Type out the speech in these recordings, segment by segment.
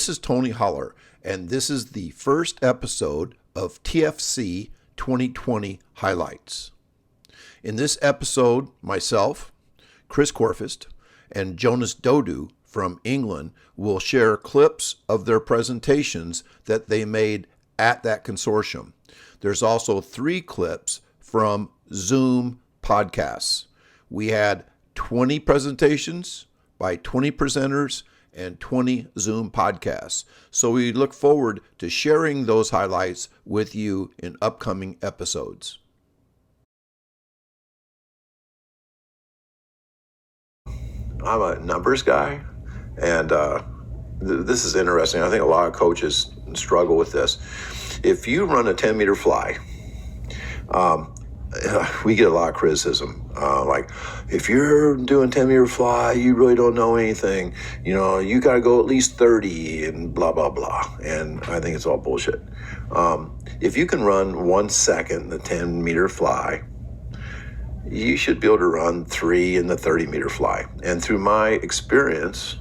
This is Tony Holler, and this is the first episode of TFC 2020 Highlights. In this episode, myself, Chris Korfist, and Jonas Dodoo from England will share clips of their presentations that they made at that consortium. There's also 3 clips from Zoom podcasts. We had 20 presentations by 20 presenters and 20 Zoom podcasts. So we look forward to sharing those highlights with you in upcoming episodes. I'm a numbers guy, and this is interesting. I think a lot of coaches struggle with this. If you run a 10-meter fly, we get a lot of criticism. Like, if you're doing 10-meter fly, you really don't know anything. You know, you got to go at least 30 and blah, blah, blah. And I think it's all bullshit. If you can run 1 second the 10-meter fly, you should be able to run 3 in the 30-meter fly. And through my experience,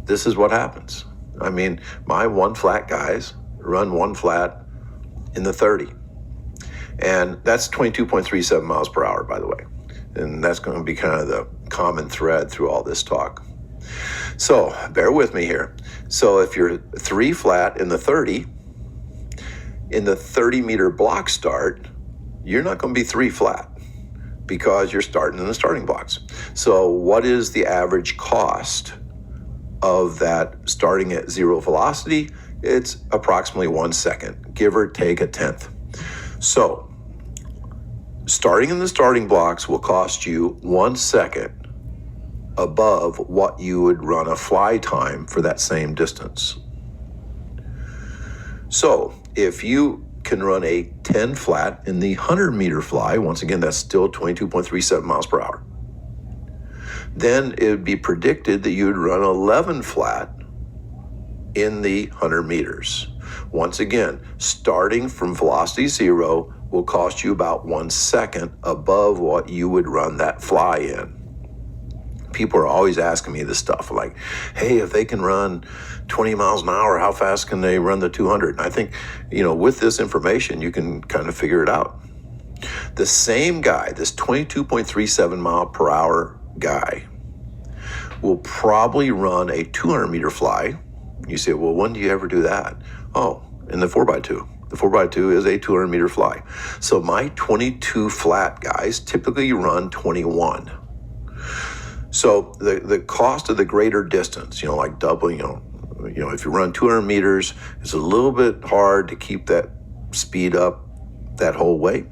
this is what happens. I mean, my 1 flat guys run 1 flat in the 30. And that's 22.37 miles per hour, by the way. And that's going to be kind of the common thread through all this talk. So bear with me here. So if you're 3 flat in the 30 meter block start, you're not going to be 3 flat because you're starting in the starting blocks. So what is the average cost of that starting at 0 velocity? It's approximately 1 second, give or take a tenth. So starting in the starting blocks will cost you 1 second above what you would run a fly time for that same distance. So if you can run a 10 flat in the 100-meter fly, once again, that's still 22.37 miles per hour, then it would be predicted that you would run 11 flat in the 100 meters. Once again, starting from velocity 0 will cost you about 1 second above what you would run that fly in. People are always asking me this stuff, like, hey, if they can run 20 miles an hour, how fast can they run the 200? And I think, with this information, you can kind of figure it out. The same guy, this 22.37 mile per hour guy, will probably run a 200-meter fly. You say, well, when do you ever do that? Oh, in the 4x2. The 4x2 is a 200-meter fly. So my 22 flat guys typically run 21. So the cost of the greater distance, like doubling, if you run 200 meters, it's a little bit hard to keep that speed up that whole way.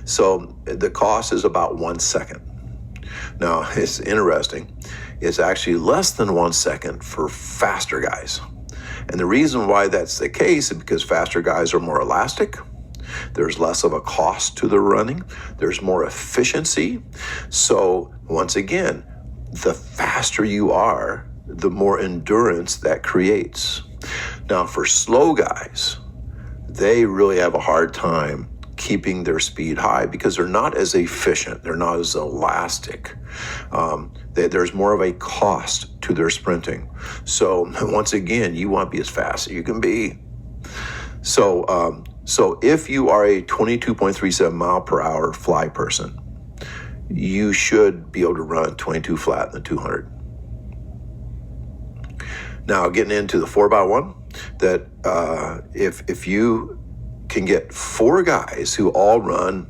So the cost is about 1 second. Now, it's interesting. It's actually less than 1 second for faster guys. And the reason why that's the case is because faster guys are more elastic. There's less of a cost to the running. There's more efficiency. So once again, the faster you are, the more endurance that creates. Now for slow guys, they really have a hard time keeping their speed high because they're not as efficient. They're not as elastic. There's more of a cost to their sprinting. So once again, you want to be as fast as you can be. So if you are a 22.37 mile per hour fly person, you should be able to run 22 flat in the 200. Now getting into the 4x1, that if you can get 4 guys who all run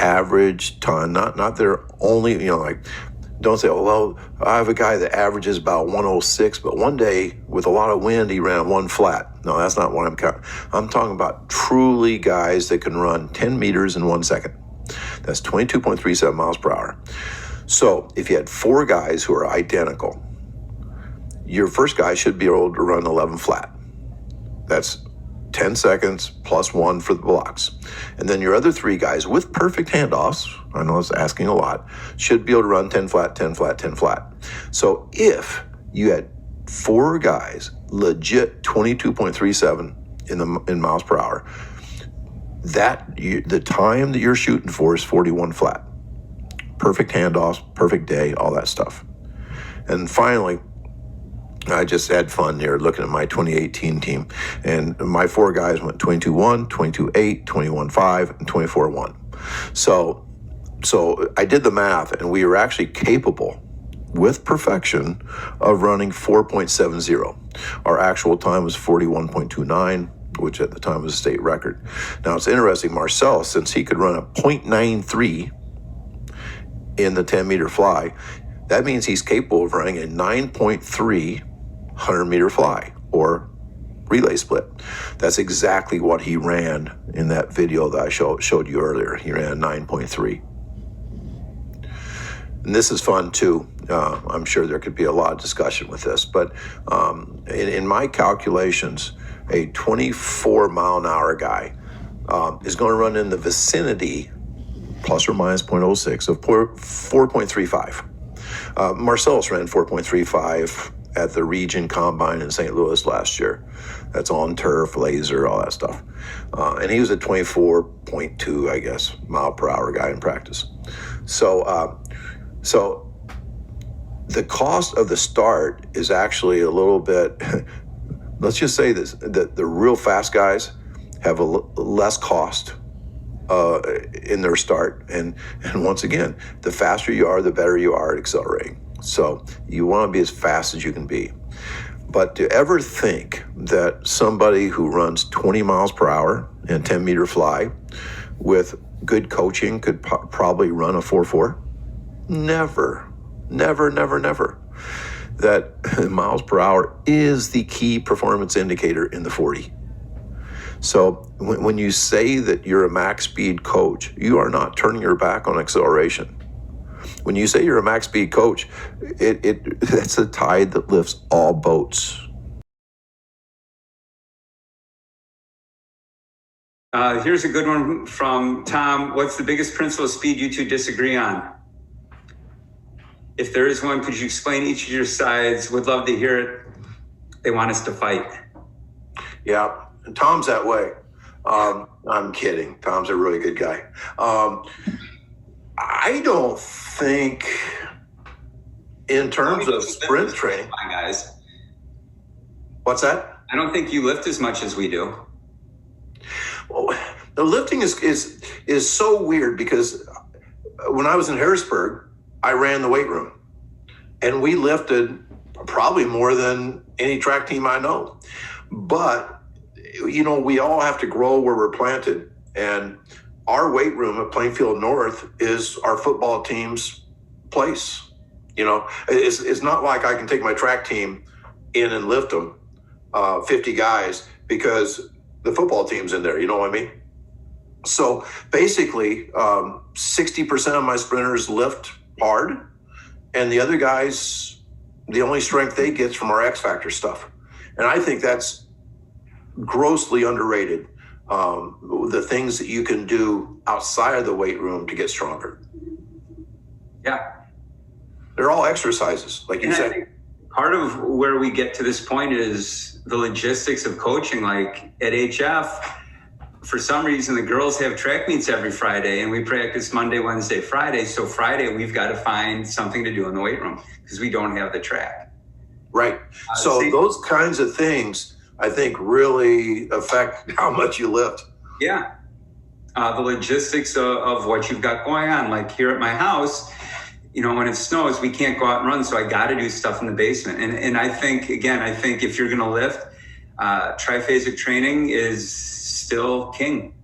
average time, not their only, don't say, oh, well, I have a guy that averages about 106, but one day with a lot of wind, he ran 1 flat. No, that's not what I'm counting. I'm talking about truly guys that can run 10 meters in 1 second. That's 22.37 miles per hour. So if you had 4 guys who are identical, your first guy should be able to run 11 flat. That's 10 seconds plus 1 for the blocks. And then your other 3 guys with perfect handoffs, I know it's asking a lot, should be able to run 10 flat, 10 flat, 10 flat. So if you had 4 guys, legit 22.37 in miles per hour, the time that you're shooting for is 41 flat. Perfect handoffs, perfect day, all that stuff. And finally, I just had fun here looking at my 2018 team. And my 4 guys went 22-1, 22-8, 21-5, and 24-1. So I did the math, and we were actually capable, with perfection, of running 4.70. Our actual time was 41.29, which at the time was a state record. Now it's interesting, Marcel, since he could run a .93 in the 10-meter fly, that means he's capable of running a 9.3 100-meter fly or relay split. That's exactly what he ran in that video that I showed you earlier. He ran a 9.3. And this is fun too. I'm sure there could be a lot of discussion with this, but in my calculations, a 24-mile-an-hour guy is going to run in the vicinity, plus or minus 0.06, of 4.35. Marcellus ran 4.35 at the Region Combine in St. Louis last year. That's on turf, laser, all that stuff. And he was a 24.2, I guess, mile per hour guy in practice. So the cost of the start is actually a little bit, let's just say this, that the real fast guys have less cost in their start. And once again, the faster you are, the better you are at accelerating. So you want to be as fast as you can be. But to ever think that somebody who runs 20 miles per hour in a 10-meter fly with good coaching could probably run a 4.4? Never, never, never, never. That miles per hour is the key performance indicator in the 40. So when you say that you're a max speed coach, you are not turning your back on acceleration. When you say you're a max speed coach, that's a tide that lifts all boats. Here's a good one from Tom. What's the biggest principle of speed you two disagree on? If there is one, could you explain each of your sides? Would love to hear it. They want us to fight. Yeah, and Tom's that way. I'm kidding. Tom's a really good guy. I don't think, in terms of sprint training, guys. What's that? I don't think you lift as much as we do. Well, the lifting is so weird because when I was in Harrisburg, I ran the weight room, and we lifted probably more than any track team I know. But we all have to grow where we're planted, and our weight room at Plainfield North is our football team's place. It's not like I can take my track team in and lift them, 50 guys, because the football team's in there, you know what I mean? So basically, 60% of my sprinters lift hard, and the other guys, the only strength they get is from our X Factor stuff. And I think that's grossly underrated. The things that you can do outside of the weight room to get stronger. Yeah. They're all exercises, like you said. I think part of where we get to this point is the logistics of coaching. Like at HF, for some reason, the girls have track meets every Friday, and we practice Monday, Wednesday, Friday. So Friday, we've got to find something to do in the weight room because we don't have the track. Right. So those kinds of things, I think, really affect how much you lift. Yeah. The logistics of what you've got going on. Like here at my house, when it snows, we can't go out and run. So I got to do stuff in the basement. And I think if you're going to lift, triphasic training is still king.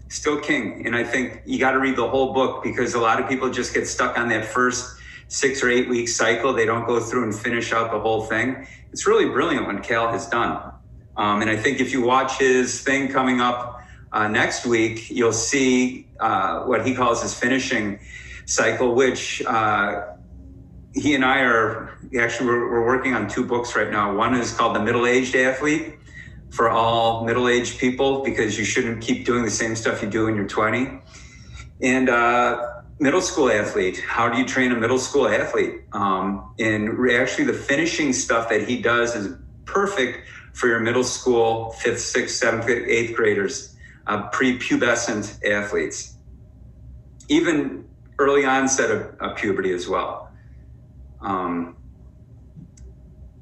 Still king. And I think you got to read the whole book because a lot of people just get stuck on that first 6 or 8 week cycle. They don't go through and finish out the whole thing. It's really brilliant what Cal has done. And I think if you watch his thing coming up next week, you'll see what he calls his finishing cycle, which he and I are actually, we're working on 2 books right now. One is called The Middle-Aged Athlete, for all middle-aged people, because you shouldn't keep doing the same stuff you do when you're 20. And middle school athlete, how do you train a middle school athlete? And actually the finishing stuff that he does is perfect for your middle school, 5th, 6th, 7th, 8th graders, prepubescent athletes. Even early onset of puberty as well.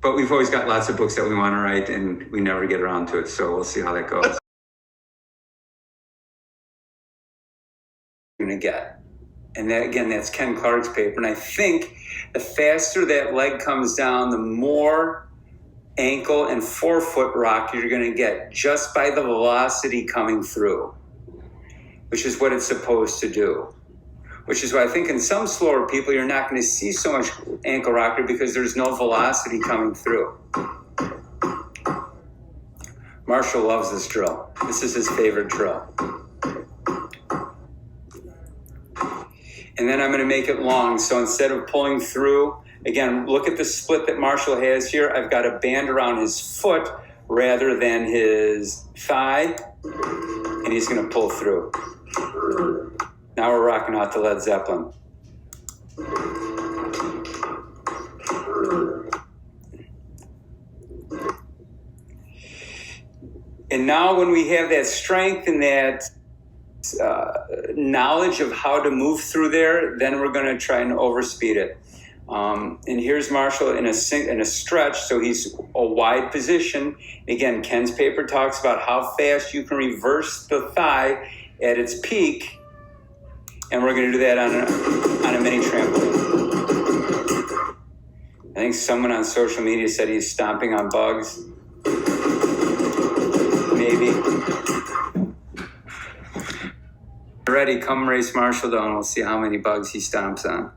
But we've always got lots of books that we want to write, and we never get around to it. So we'll see how that goes. Going to get, and that again, that's Ken Clark's paper. And I think the faster that leg comes down, the more ankle and forefoot rock you're going to get just by the velocity coming through, which is what it's supposed to do. Which is why I think in some slower people, you're not going to see so much ankle rocker because there's no velocity coming through. Marshall loves this drill. This is his favorite drill. And then I'm going to make it long. So instead of pulling through, again, look at the split that Marshall has here. I've got a band around his foot rather than his thigh, and he's going to pull through. Now we're rocking out to Led Zeppelin. And now when we have that strength and that knowledge of how to move through there, then we're going to try and overspeed it. And here's Marshall in a stretch, so he's a wide position. Again, Ken's paper talks about how fast you can reverse the thigh at its peak. And we're going to do that on a mini trampoline. I think someone on social media said he's stomping on bugs. Maybe. Ready? Come race Marshall down. And we'll see how many bugs he stomps on.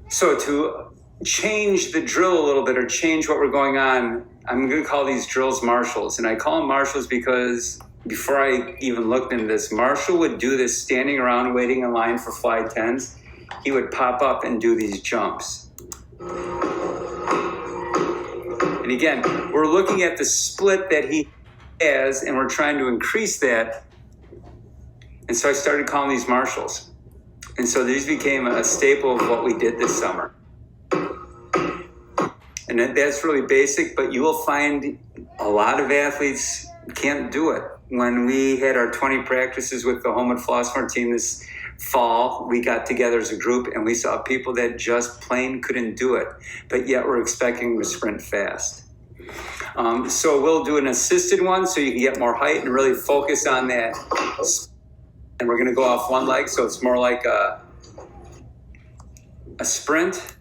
So to change the drill a little bit or change what we're going on, I'm going to call these drills Marshalls. And I call them Marshalls because before I even looked into this, Marshall would do this standing around waiting in line for fly 10s. He would pop up and do these jumps. And again, we're looking at the split that he has, and we're trying to increase that. And so I started calling these Marshalls. And so these became a staple of what we did this summer. And that's really basic, but you will find a lot of athletes can't do it. When we had our 20 practices with the Home at Flossmoor team this fall, we got together as a group and we saw people that just plain couldn't do it, but yet we're expecting them to sprint fast. So we'll do an assisted one so you can get more height and really focus on that. And we're going to go off one leg, so it's more like a sprint.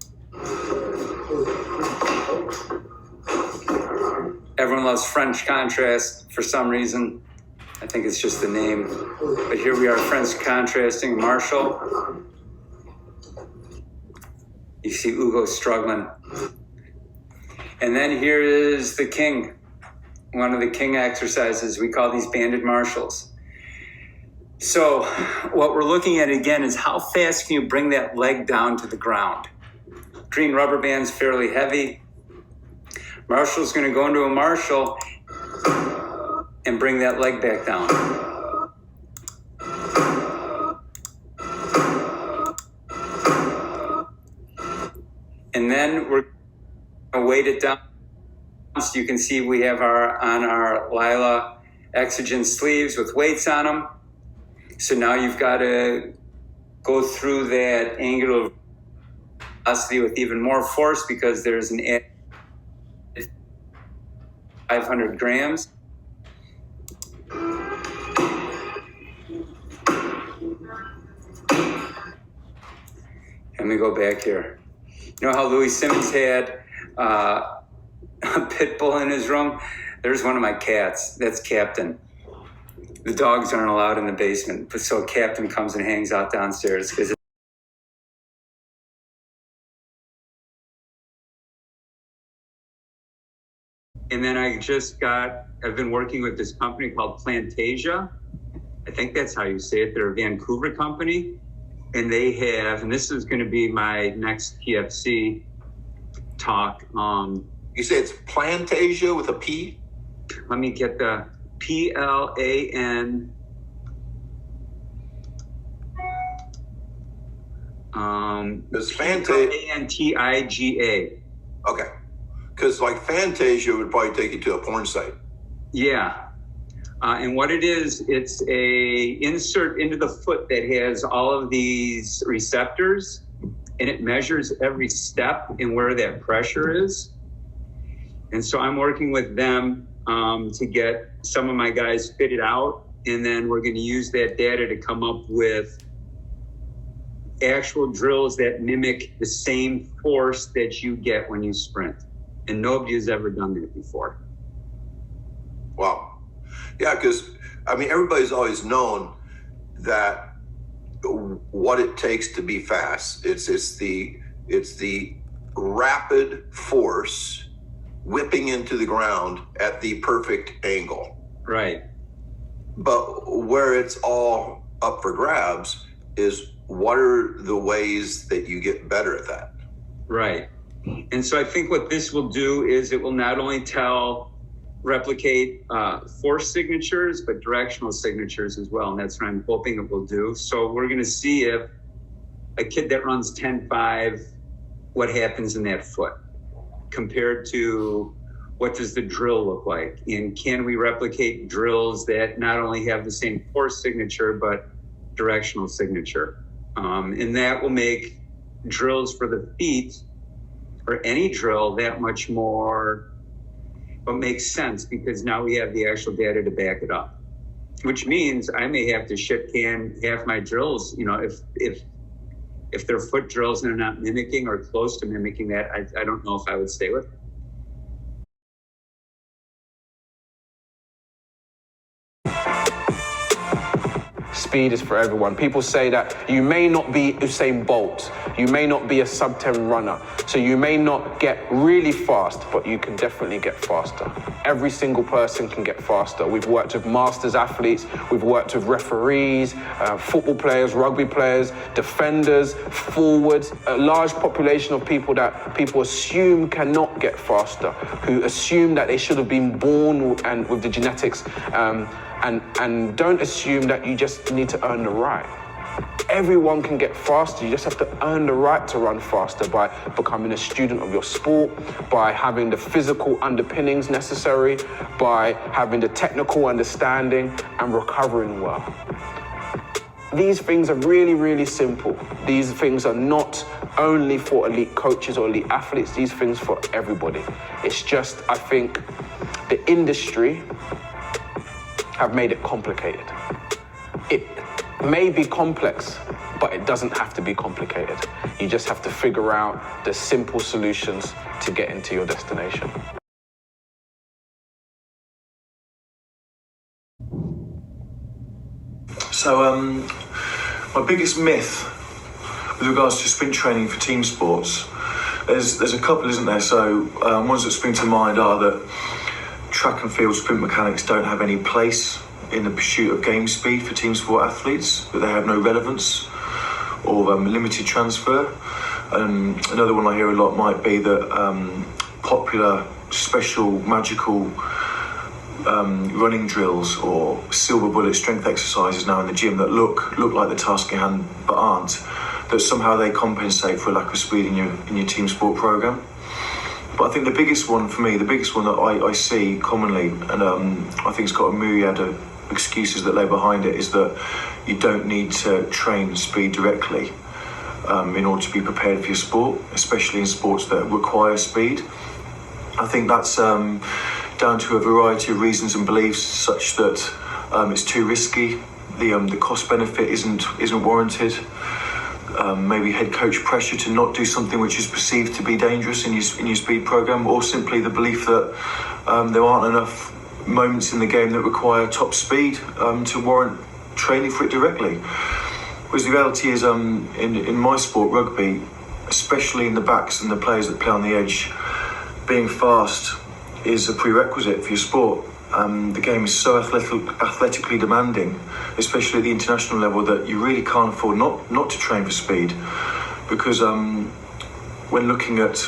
Everyone loves French contrast for some reason. I think it's just the name. But here we are, French contrasting Marshall. You see Ugo struggling. And then here is the king. One of the king exercises. We call these banded Marshalls. So what we're looking at again is how fast can you bring that leg down to the ground? Green rubber band's fairly heavy. Marshall's going to go into a Marshall and bring that leg back down. And then we're going to weight it down. So you can see we have on our Lila Exogen sleeves with weights on them. So now you've got to go through that angular velocity with even more force because there's an 500 grams. Let me go back here. You know how Louis Simmons had a pit bull in his room? There's one of my cats. That's Captain. The dogs aren't allowed in the basement, but so Captain comes and hangs out downstairs because. And then I've been working with this company called Plantasia. I think that's how you say it. They're a Vancouver company. And they have, and this is going to be my next TFC talk. You say it's Plantasia with a P? Let me get the PLAN. It's Fantasia. ANTIGA. Okay. Because like Fantasia would probably take you to a porn site. Yeah. And what it is, it's a insert into the foot that has all of these receptors. and it measures every step and where that pressure is. And so I'm working with them to get some of my guys fitted out. And then we're going to use that data to come up with actual drills that mimic the same force that you get when you sprint. And nobody has ever done that before. Wow. Yeah, because, I mean, everybody's always known that what it takes to be fast. It's the rapid force whipping into the ground at the perfect angle. Right. But where it's all up for grabs is what are the ways that you get better at that? Right. And so I think what this will do is it will not only replicate force signatures, but directional signatures as well. And that's what I'm hoping it will do. So we're going to see if a kid that runs 10.5, what happens in that foot compared to what does the drill look like? And can we replicate drills that not only have the same force signature, but directional signature? And that will make drills for the feet or any drill that much more, but makes sense because now we have the actual data to back it up, which means I may have to shit can half my drills, you know, if they're foot drills and they're not mimicking or close to mimicking that, I don't know if I would stay with it. Speed is for everyone. People say that you may not be Usain Bolt, you may not be a sub-10 runner, so you may not get really fast, but you can definitely get faster. Every single person can get faster. We've worked with masters athletes, we've worked with referees, football players, rugby players, defenders, forwards, a large population of people that people assume cannot get faster, who assume that they should have been born and with the genetics, and don't assume that you just need to earn the right. Everyone can get faster. You just have to earn the right to run faster by becoming a student of your sport, by having the physical underpinnings necessary, by having the technical understanding and recovering well. These things are really, really simple. These things are not only for elite coaches or elite athletes, these things for everybody. It's just, I think, the industry have made it complicated. It may be complex, but it doesn't have to be complicated. You just have to figure out the simple solutions to get into your destination. So, my biggest myth with regards to sprint training for team sports, there's a couple, isn't there? So, ones that spring to mind are that track and field sprint mechanics don't have any place in the pursuit of game speed for team sport athletes, that they have no relevance or limited transfer. Another one I hear a lot might be that popular, special, magical running drills or silver bullet strength exercises now in the gym that look like the task at hand but aren't, that somehow they compensate for a lack of speed in your team sport program. But I think the biggest one for me, the biggest one that I see commonly, and I think it's got a myriad of excuses that lay behind it, is that you don't need to train speed directly in order to be prepared for your sport, especially in sports that require speed. I think that's down to a variety of reasons and beliefs, such that it's too risky, the cost benefit isn't warranted. Maybe head coach pressure to not do something which is perceived to be dangerous in your speed program, or simply the belief that there aren't enough moments in the game that require top speed to warrant training for it directly. Whereas the reality is, in my sport, rugby, especially in the backs and the players that play on the edge, being fast is a prerequisite for your sport. The game is so athletically demanding, especially at the international level, that you really can't afford not to train for speed, because when looking at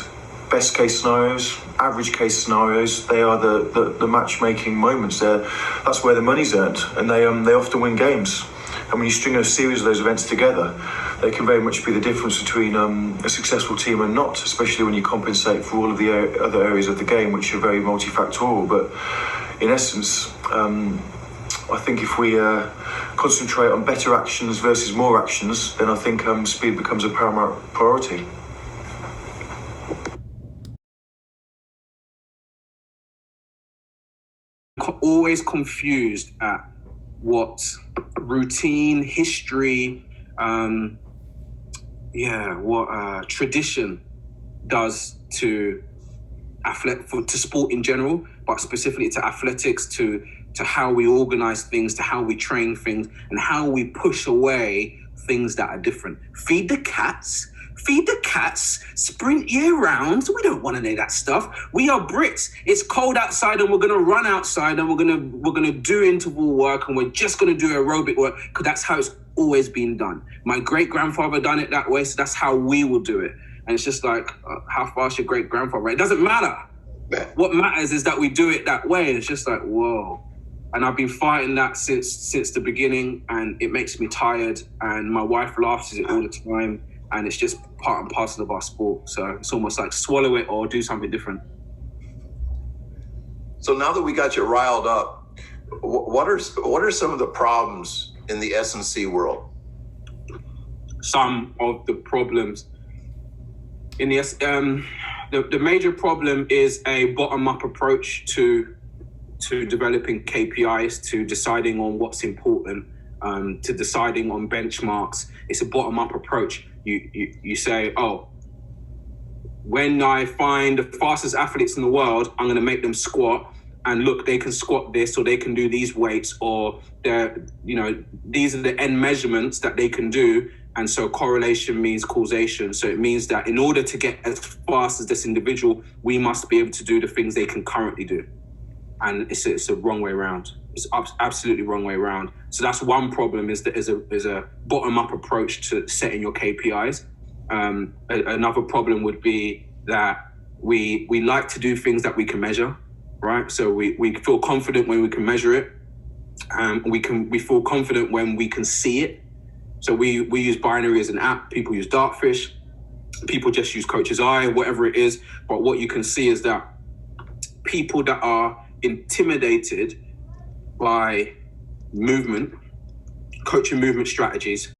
best case scenarios, average case scenarios, they are the matchmaking moments. That's where the money's earned, and they often win games. And when you string a series of those events together, they can very much be the difference between a successful team and not, especially when you compensate for all of the other areas of the game, which are very multifactorial. But in essence, I think if we concentrate on better actions versus more actions, then I think speed becomes a paramount priority. Always confused at what routine, history, what tradition does to sport in general, but specifically to athletics, to how we organize things, to how we train things, and how we push away things that are different. Feed the cats, sprint year round. We don't want any of that stuff. We are Brits. It's cold outside and we're gonna run outside and we're gonna do interval work and we're just gonna do aerobic work because that's how it's always been done. My great-grandfather done it that way, so that's how we will do it. And it's just like, how fast your great-grandfather? It doesn't matter. What matters is that we do it that way. And it's just like, whoa. And I've been fighting that since the beginning, and it makes me tired. And my wife laughs at it all the time. And it's just part and parcel of our sport. So it's almost like swallow it or do something different. So now that we got you riled up, what are some of the problems in the S&C world? Some of the problems in the major problem is a bottom-up approach to developing KPIs, to deciding on what's important, to deciding on benchmarks. It's a bottom-up approach. You say, oh, when I find the fastest athletes in the world, I'm going to make them squat, and look, they can squat this, or they can do these weights, or these are the end measurements that they can do. And so correlation means causation. So it means that in order to get as fast as this individual, we must be able to do the things they can currently do. And it's a wrong way around. It's absolutely wrong way around. So that's one problem, is that is a bottom-up approach to setting your KPIs. Another problem would be that we like to do things that we can measure, right? So we feel confident when we can measure it. We feel confident when we can see it. So we use Binary as an app. People use Dartfish. People just use Coach's Eye, whatever it is. But what you can see is that people that are intimidated by movement, coaching movement strategies,